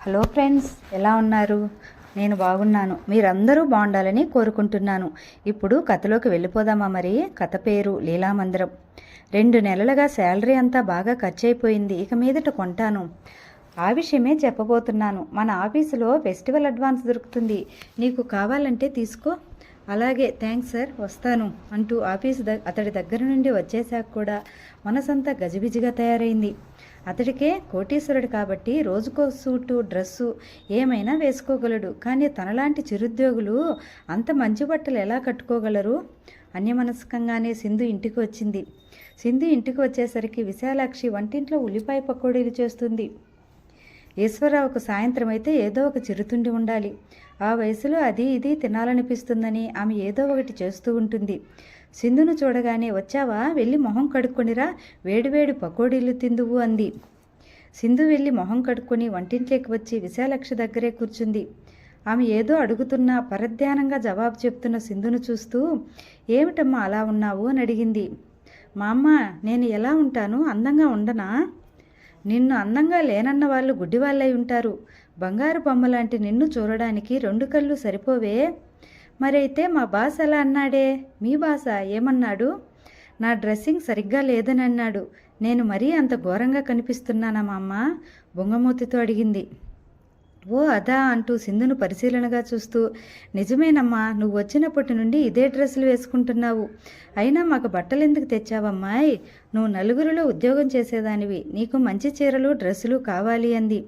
Hello friends, ఎలా ఉన్నారు? నేను బాగున్నాను. మీరందరూ బాగుండాలని కోరుకుంటున్నాను. ఇప్పుడు కథలోకి వెళ్ళిపోదామా? మరి కథ పేరు లీలామందిరం. 2 నెలలుగా శాలరీ అంతా బాగా ఖర్చు అయిపోయింది. ఇక మీదట కొంటాను. ఆ విషయమే చెప్పబోతున్నాను. మన ఆఫీసులో ఫెస్టివల్ అడ్వాన్స్ దొరుకుతుంది. నీకు కావాలంటే తీసుకో. అలాగే, థ్యాంక్స్ సార్, వస్తాను అంటూ అతడి దగ్గర నుండి వచ్చేశాక కూడా మనసంతా గజిబిజిగా తయారైంది. అతడికే కోటీశ్వరుడు కాబట్టి రోజుకో సూటు డ్రెస్సు ఏమైనా వేసుకోగలడు. కానీ తనలాంటి చిరుద్యోగులు అంత మంచి బట్టలు ఎలా కట్టుకోగలరు? అన్యమనస్కంగానే సింధు ఇంటికి వచ్చింది. సింధు ఇంటికి వచ్చేసరికి విశాలాక్షి వంటింట్లో ఉల్లిపాయ పకోడీలు చేస్తుంది. ఈశ్వరరావుకు సాయంత్రం అయితే ఏదో ఒక చిరుతుండి ఉండాలి. ఆ వయసులో అది ఇది తినాలనిపిస్తుందని ఆమె ఏదో ఒకటి చేస్తూ ఉంటుంది. సింధును చూడగానే, వచ్చావా, వెళ్ళి మొహం కడుక్కొనిరా, వేడివేడి పకోడీలు తిందువు అంది. సింధు వెళ్ళి మొహం కడుక్కొని వంటింట్లోకి వచ్చి విశాలాక్షి దగ్గరే కూర్చుంది. ఆమె ఏదో అడుగుతున్నా పరధ్యానంగా జవాబు చెప్తున్న సింధును చూస్తూ, ఏమిటమ్మా అలా ఉన్నావు అని అడిగింది. మా అమ్మ, నేను ఎలా ఉంటాను? అందంగా ఉండనా? నిన్ను అందంగా లేనన్న వాళ్ళు గుడ్డివాళ్ళై ఉంటారు. బంగారు బొమ్మలాంటి నిన్ను చూడడానికి 2 కళ్ళు సరిపోవే. మరైతే మా బాస్ అలా అన్నాడే. మీ బాస ఏమన్నాడు? నా డ్రెస్సింగ్ సరిగ్గా లేదని అన్నాడు. నేను మరీ అంత ఘోరంగా కనిపిస్తున్నానా మా అమ్మ? బొంగమూతితో అడిగింది. ఓ అదా అంటూ సింధును పరిశీలనగా చూస్తూ, నిజమేనమ్మా, నువ్వు వచ్చినప్పటి నుండి ఇదే డ్రెస్సులు వేసుకుంటున్నావు. అయినా మాకు బట్టలు ఎందుకు తెచ్చావమ్మాయి? నువ్వు నలుగురిలో ఉద్యోగం చేసేదానివి, నీకు మంచి చీరలు డ్రెస్సులు కావాలి అంది.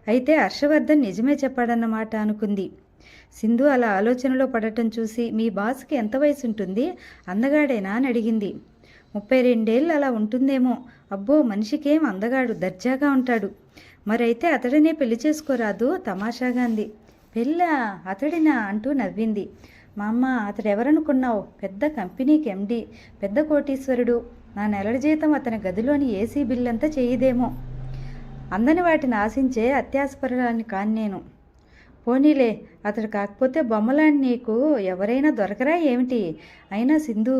అయితే హర్షవర్ధన్ నిజమే చెప్పాడన్నమాట అనుకుంది. సింధు అలా ఆలోచనలో పడటం చూసి, మీ బాస్కి ఎంత వయసు ఉంటుంది? అందగాడేనా అని అడిగింది. 32 ఏళ్ళు అలా ఉంటుందేమో. అబ్బో, మనిషికేం అందగాడు, దర్జాగా ఉంటాడు. మరైతే అతడినే పెళ్లి చేసుకోరాదు? తమాషాగా అంది. పెళ్ళా? అతడినా అంటూ నవ్వింది. మా అమ్మ, అతడెవరనుకున్నావు? పెద్ద కంపెనీకి ఎండి, పెద్ద కోటీశ్వరుడు. నా నెలల జీతం అతని గదిలోని ఏసీ బిల్లంతా చేయదేమో. అందని వాటిని ఆశించే అత్యాశపరాన్ని కాని నేను. పోనీలే, అతడు కాకపోతే బొమ్మలాంటి నీకు ఎవరైనా దొరకరా ఏమిటి? అయినా సింధు,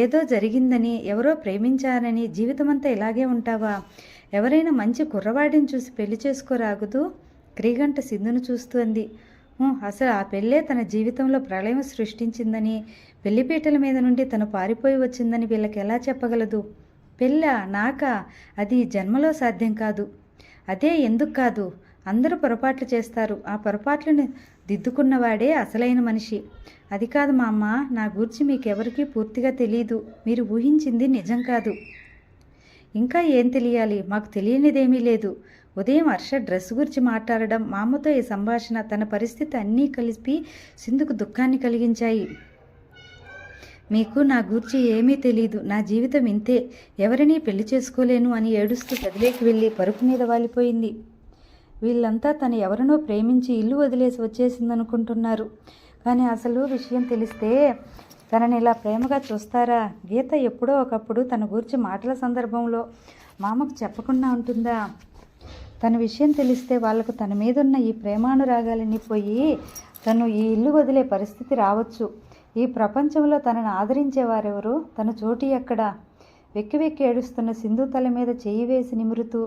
ఏదో జరిగిందని, ఎవరో ప్రేమించారని జీవితమంతా ఇలాగే ఉంటావా? ఎవరైనా మంచి కుర్రవాడిని చూసి పెళ్లి చేసుకోరాగదు? క్రీగంట సింధును చూస్తూ అంది. అసలు ఆ పెళ్ళే తన జీవితంలో ప్రళయం సృష్టించిందని, పెళ్లిపీటల మీద నుండి తను పారిపోయి వచ్చిందని వీళ్ళకి ఎలా చెప్పగలదు? పెళ్ళా? నాకా? అది జన్మలో సాధ్యం కాదు. అదే ఎందుకు కాదు? అందరూ పొరపాట్లు చేస్తారు. ఆ పొరపాట్లను దిద్దుకున్నవాడే అసలైన మనిషి. అది కాదు మా అమ్మ, నా గురించి మీకెవరికీ పూర్తిగా తెలీదు. మీరు ఊహించింది నిజం కాదు. ఇంకా ఏం తెలియాలి? మాకు తెలియనిదేమీ లేదు. ఉదయం హర్ష డ్రెస్ గురించి మాట్లాడడం, మా అమ్మతో ఈ సంభాషణ, తన పరిస్థితి అన్నీ కలిపి సింధుకు దుఃఖాన్ని కలిగించాయి. మీకు నా గూర్చి ఏమీ తెలీదు. నా జీవితం ఇంతే. ఎవరినీ పెళ్లి చేసుకోలేను అని ఏడుస్తూ గదిలోకి వెళ్ళి పరుపు మీద వాలిపోయింది. వీళ్ళంతా తను ఎవరినో ప్రేమించి ఇల్లు వదిలేసి వచ్చేసిందనుకుంటున్నారు. కానీ అసలు విషయం తెలిస్తే తనని ఇలా ప్రేమగా చూస్తారా? గీత ఎప్పుడో ఒకప్పుడు తన గురించి మాటల సందర్భంలో మామకు చెప్పకుండా ఉంటుందా? తన విషయం తెలిస్తే వాళ్లకు తన మీదున్న ఈ ప్రేమానురాగాలన్నీ పోయి తను ఈ ఇల్లు వదిలే పరిస్థితి రావచ్చు. ఈ ప్రపంచంలో తనను ఆదరించేవారెవరు? తన చోటు ఎక్కడా? వెక్కి వెక్కి ఏడుస్తున్న సింధు తల మీద చెయ్యి వేసి నిమురుతూ,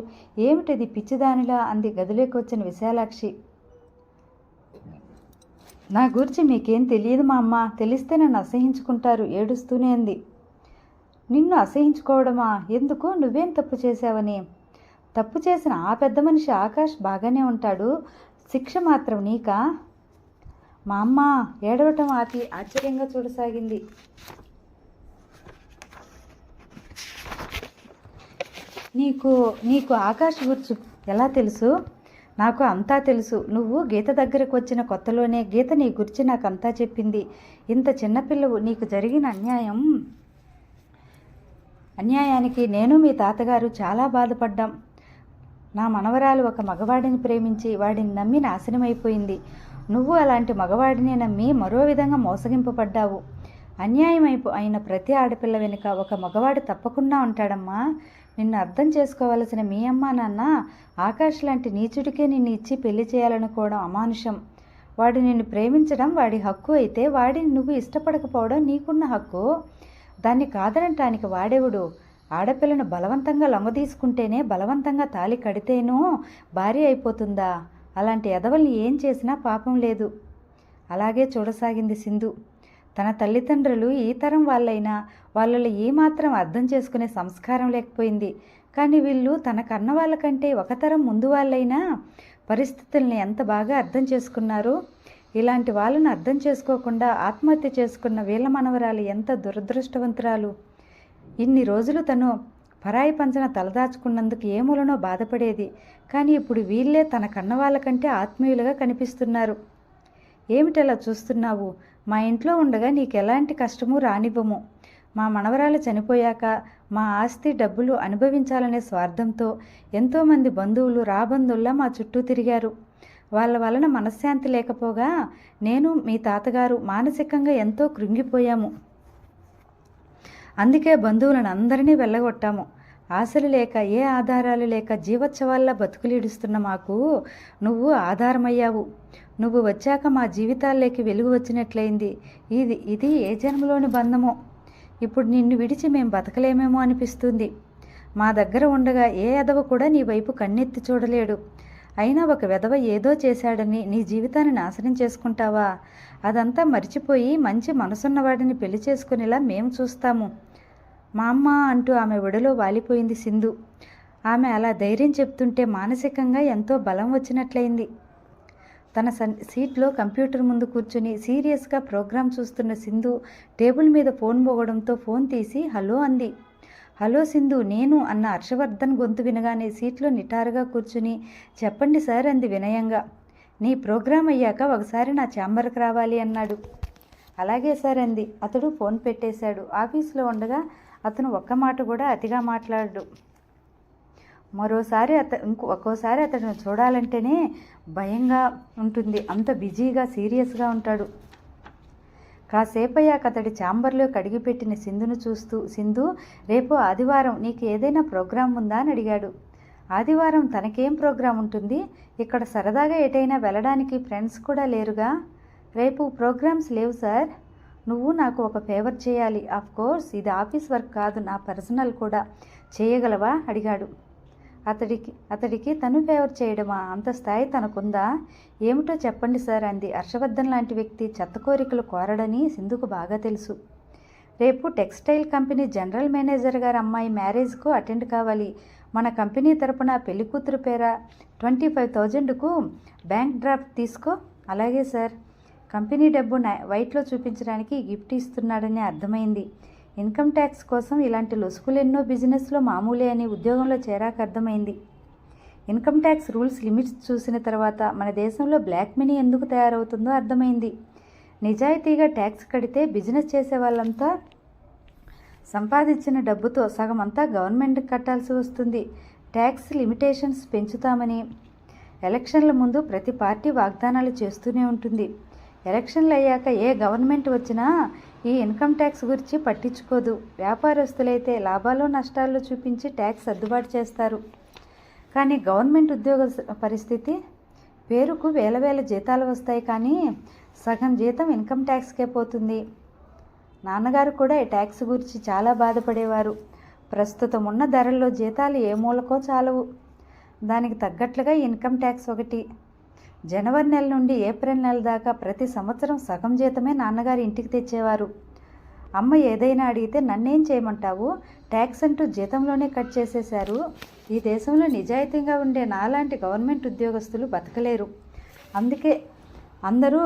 ఏమిటది పిచ్చిదానిలా అంది గదిలోకి వచ్చిన విశాలాక్షి. నా గురించి మీకేం తెలియదు మా అమ్మ. తెలిస్తే నన్ను అసహించుకుంటారు ఏడుస్తూనే అంది. నిన్ను అసహించుకోవడమా? ఎందుకు? నువ్వేం తప్పు చేశావని? తప్పు చేసిన ఆ పెద్ద మనిషి ఆకాష్ బాగానే ఉంటాడు. శిక్ష మాత్రం నీకా? మా అమ్మ ఏడవటం ఆపి ఆశ్చర్యంగా చూడసాగింది. నీకు ఆకాష్ గురించి ఎలా తెలుసు? నాకు అంతా తెలుసు. నువ్వు గీత దగ్గరకు వచ్చిన కొత్తలోనే గీత నీ గురించి నాకు అంతా చెప్పింది. ఇంత చిన్నపిల్లవు, నీకు జరిగిన అన్యాయానికి నేను మీ తాతగారు చాలా బాధపడ్డాం. నా మనవరాలు ఒక మగవాడిని ప్రేమించి వాడిని నమ్మి నాశనమైపోయింది. నువ్వు అలాంటి మగవాడిని నమ్మి మరో విధంగా మోసగింపబడ్డావు. అన్యాయం అయిన ప్రతి ఆడపిల్ల వెనుక ఒక మగవాడు తప్పకుండా ఉంటాడమ్మా. నిన్ను అర్థం చేసుకోవాల్సిన మీ అమ్మ నాన్న ఆకాష్ లాంటి నీచుడికే నిన్ను ఇచ్చి పెళ్లి చేయాలనుకోవడం అమానుషం. వాడు నిన్ను ప్రేమించడం వాడి హక్కు అయితే, వాడిని నువ్వు ఇష్టపడకపోవడం నీకున్న హక్కు. దాన్ని కాదనటానికి వాడెవడు? ఆడపిల్లను బలవంతంగా లొంగదీసుకుంటేనే, బలవంతంగా తాళి కడితేనూ భార్య అయిపోతుందా? అలాంటి ఎదవల్ని ఏం చేసినా పాపం లేదు. అలాగే చూడసాగింది సింధు. తన తల్లిదండ్రులు ఈ తరం వాళ్ళైనా వాళ్ళలో ఏమాత్రం అర్థం చేసుకునే సంస్కారం లేకపోయింది. కానీ వీళ్ళు తన కన్న వాళ్ళకంటే ఒక తరం ముందు వాళ్ళైనా పరిస్థితుల్ని ఎంత బాగా అర్థం చేసుకున్నారు. ఇలాంటి వాళ్ళను అర్థం చేసుకోకుండా ఆత్మహత్య చేసుకున్న వీళ్ళ మనవరాలు ఎంత దురదృష్టవంతురాలు. ఇన్ని రోజులు తను పరాయి పంచన తలదాచుకున్నందుకు ఏ మూలనో బాధపడేది. కానీ ఇప్పుడు వీళ్ళే తన కన్నవాళ్ళకంటే ఆత్మీయులుగా కనిపిస్తున్నారు. ఏమిటలా చూస్తున్నావు? మా ఇంట్లో ఉండగా నీకు ఎలాంటి కష్టము రానివ్వము. మా మనవరాలు చనిపోయాక మా ఆస్తి డబ్బులు అనుభవించాలనే స్వార్థంతో ఎంతోమంది బంధువులు రాబంధువుల్లా మా చుట్టూ తిరిగారు. వాళ్ళ వలన మనశ్శాంతి లేకపోగా నేను మీ తాతగారు మానసికంగా ఎంతో కృంగిపోయాము. అందుకే బంధువులను అందరినీ వెళ్ళగొట్టాము. ఆశలు లేక ఏ ఆధారాలు లేక జీవోత్సవాల్లా బతుకులీడుస్తున్న మాకు నువ్వు ఆధారమయ్యావు. నువ్వు వచ్చాక మా జీవితాల్లోకి వెలుగు వచ్చినట్లయింది. ఇది ఏ జన్మలోని బంధమో. ఇప్పుడు నిన్ను విడిచి మేము బతకలేమేమో అనిపిస్తుంది. మా దగ్గర ఉండగా ఏ ఎదవ కూడా నీ వైపు కన్నెత్తి చూడలేడు. అయినా ఒక వెధవ ఏదో చేశాడని నీ జీవితాన్ని నాశనం చేసుకుంటావా? అదంతా మర్చిపోయి మంచి మనసున్నవాడిని పెళ్లి చేసుకునేలా మేము చూస్తాము. మా అమ్మ అంటూ ఆమె ఒడిలో వాలిపోయింది సింధు. ఆమె అలా ధైర్యం చెప్తుంటే మానసికంగా ఎంతో బలం వచ్చినట్లయింది. తన సీట్లో కంప్యూటర్ ముందు కూర్చుని సీరియస్గా ప్రోగ్రాం చూస్తున్న సింధు టేబుల్ మీద ఫోన్ మోగడంతో ఫోన్ తీసి హలో అంది. హలో సింధు, నేను అన్న హర్షవర్ధన్ గొంతు వినగానే సీట్లో నిటారుగా కూర్చుని చెప్పండి సార్ అంది వినయంగా. నీ ప్రోగ్రాం అయ్యాక ఒకసారి నా ఛాంబర్కి రావాలి అన్నాడు. అలాగే సార్ అంది. అతడు ఫోన్ పెట్టేశాడు. ఆఫీస్లో ఉండగా అతను ఒక్క మాట కూడా అతిగా మాట్లాడు. ఒక్కోసారి అతను చూడాలంటేనే భయంగా ఉంటుంది. అంత బిజీగా సీరియస్గా ఉంటాడు. కాసేపయ్యాక అతడి ఛాంబర్లో కడిగిపెట్టిన సింధును చూస్తూ, సింధు, రేపు ఆదివారం నీకు ఏదైనా ప్రోగ్రాం ఉందా అని అడిగాడు. ఆదివారం తనకేం ప్రోగ్రాం ఉంటుంది? ఇక్కడ సరదాగా ఎటైనా వెళ్ళడానికి ఫ్రెండ్స్ కూడా లేరుగా. రేపు ప్రోగ్రామ్స్ లేవు సార్. నువ్వు నాకు ఒక ఫేవర్ చేయాలి. ఆఫ్ కోర్స్ ఇది ఆఫీస్ వర్క్ కాదు, నా పర్సనల్ కూడా. చేయగలవా అడిగాడు. అతడికి తను ఫేవర్ చేయడమా? అంత స్థాయి తనకుందా? ఏమిటో చెప్పండి సార్ అంది. హర్షవర్ధన్ లాంటి వ్యక్తి చెత్త కోరికలు కోరడని సింధుకు బాగా తెలుసు. రేపు టెక్స్టైల్ కంపెనీ జనరల్ మేనేజర్ గారి అమ్మాయి మ్యారేజ్కు అటెండ్ కావాలి. మన కంపెనీ తరపున పెళ్లికూతురు పేర 25,000కు బ్యాంక్ డ్రాఫ్ట్ తీసుకో. అలాగే సార్. కంపెనీ డబ్బు వైట్లో చూపించడానికి గిఫ్ట్ ఇస్తున్నాడని అర్థమైంది. ఇన్కమ్ ట్యాక్స్ కోసం ఇలాంటి లొసుకులెన్నో బిజినెస్లో మామూలే అని ఉద్యోగంలో చేరాక అర్థమైంది. ఇన్కమ్ ట్యాక్స్ రూల్స్ లిమిట్స్ చూసిన తర్వాత మన దేశంలో బ్లాక్ మనీ ఎందుకు తయారవుతుందో అర్థమైంది. నిజాయితీగా ట్యాక్స్ కడితే బిజినెస్ చేసే వాళ్ళంతా సంపాదించిన డబ్బుతో సగం అంతా గవర్నమెంట్కి కట్టాల్సి వస్తుంది. ట్యాక్స్ లిమిటేషన్స్ పెంచుతామని ఎలక్షన్ల ముందు ప్రతి పార్టీ వాగ్దానాలు చేస్తూనే ఉంటుంది. ఎలక్షన్లు అయ్యాక ఏ గవర్నమెంట్ వచ్చినా ఈ ఇన్కమ్ ట్యాక్స్ గురించి పట్టించుకోదు. వ్యాపారస్తులైతే లాభాలు నష్టాలు చూపించి ట్యాక్స్ సర్దుబాటు చేస్తారు. కానీ గవర్నమెంట్ ఉద్యోగ పరిస్థితి పేరుకు వేల జీతాలు వస్తాయి, కానీ సగం జీతం ఇన్కమ్ ట్యాక్స్కే పోతుంది. నాన్నగారు కూడా ఈ ట్యాక్స్ గురించి చాలా బాధపడేవారు. ప్రస్తుతం ఉన్న ధరల్లో జీతాలు ఏ మూలకో చాలవు. దానికి తగ్గట్లుగా ఇన్కమ్ ట్యాక్స్ ఒకటి. జనవరి నెల నుండి ఏప్రిల్ నెల దాకా ప్రతి సంవత్సరం సగం జీతమే నాన్నగారు ఇంటికి తెచ్చేవారు. అమ్మ ఏదైనా అడిగితే నన్నేం చేయమంటావు, ట్యాక్స్ అంటూ జీతంలోనే కట్ చేసేశారు. ఈ దేశంలో నిజాయితీగా ఉండే నాలాంటి గవర్నమెంట్ ఉద్యోగస్తులు బతకలేరు. అందుకే అందరూ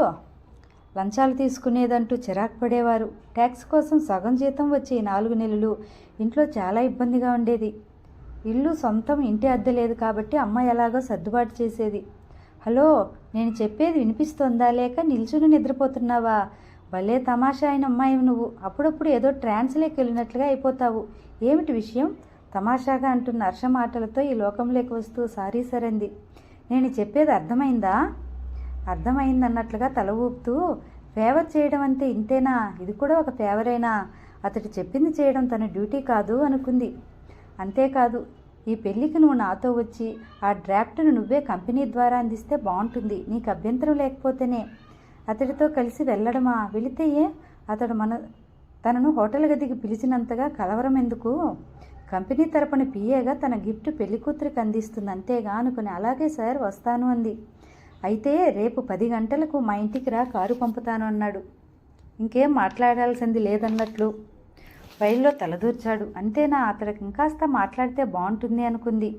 లంచాలు తీసుకునేదంటూ చిరాకు పడేవారు. ట్యాక్స్ కోసం సగం జీతం వచ్చే 4 నెలలు ఇంట్లో చాలా ఇబ్బందిగా ఉండేది. ఇల్లు సొంతం ఇంటి అద్దె లేదు కాబట్టి అమ్మ ఎలాగో సర్దుబాటు చేసేది. హలో, నేను చెప్పేది వినిపిస్తోందా లేక నిల్చుని నిద్రపోతున్నావా? భలే తమాషా అయిన అమ్మాయి నువ్వు. అప్పుడప్పుడు ఏదో ట్రాన్స్లోకి వెళ్ళినట్లుగా అయిపోతావు. ఏమిటి విషయం? తమాషాగా అంటున్న హర్ష మాటలతో ఈ లోకంలోకి వస్తూ సారీ సరంది. నేను చెప్పేది అర్థమైందా? అర్థమైందన్నట్లుగా తల ఊపుతూ, ఫేవర్ చేయడం అంటే ఇంతేనా? ఇది కూడా ఒక ఫేవరేనా? అతడు చెప్పింది చేయడం తన డ్యూటీ కాదు అనుకుంది. అంతేకాదు, ఈ పెళ్ళికి నువ్వు నాతో వచ్చి ఆ డ్రాఫ్ట్ను నువ్వే కంపెనీ ద్వారా అందిస్తే బాగుంటుంది. నీకు అభ్యంతరం లేకపోతేనే. అతడితో కలిసి వెళ్ళడమా? వెళితే అతడు తనను హోటల్ గదికి పిలిచినంతగా కలవరం ఎందుకు? కంపెనీ తరపున పిఏగా తన గిఫ్ట్ పెళ్లికూతురికి అందిస్తుంది అంతేగా అనుకుని, అలాగే సార్ వస్తాను అంది. అయితే రేపు 10 గంటలకు మా ఇంటికి రా, కారు పంపుతాను అన్నాడు. ఇంకేం మాట్లాడాల్సింది లేదన్నట్లు ఫైల్లో తలదూర్చాడు. అంతేనా, అతడికి ఇంకాస్త మాట్లాడితే బాగుంటుంది అనుకుంది.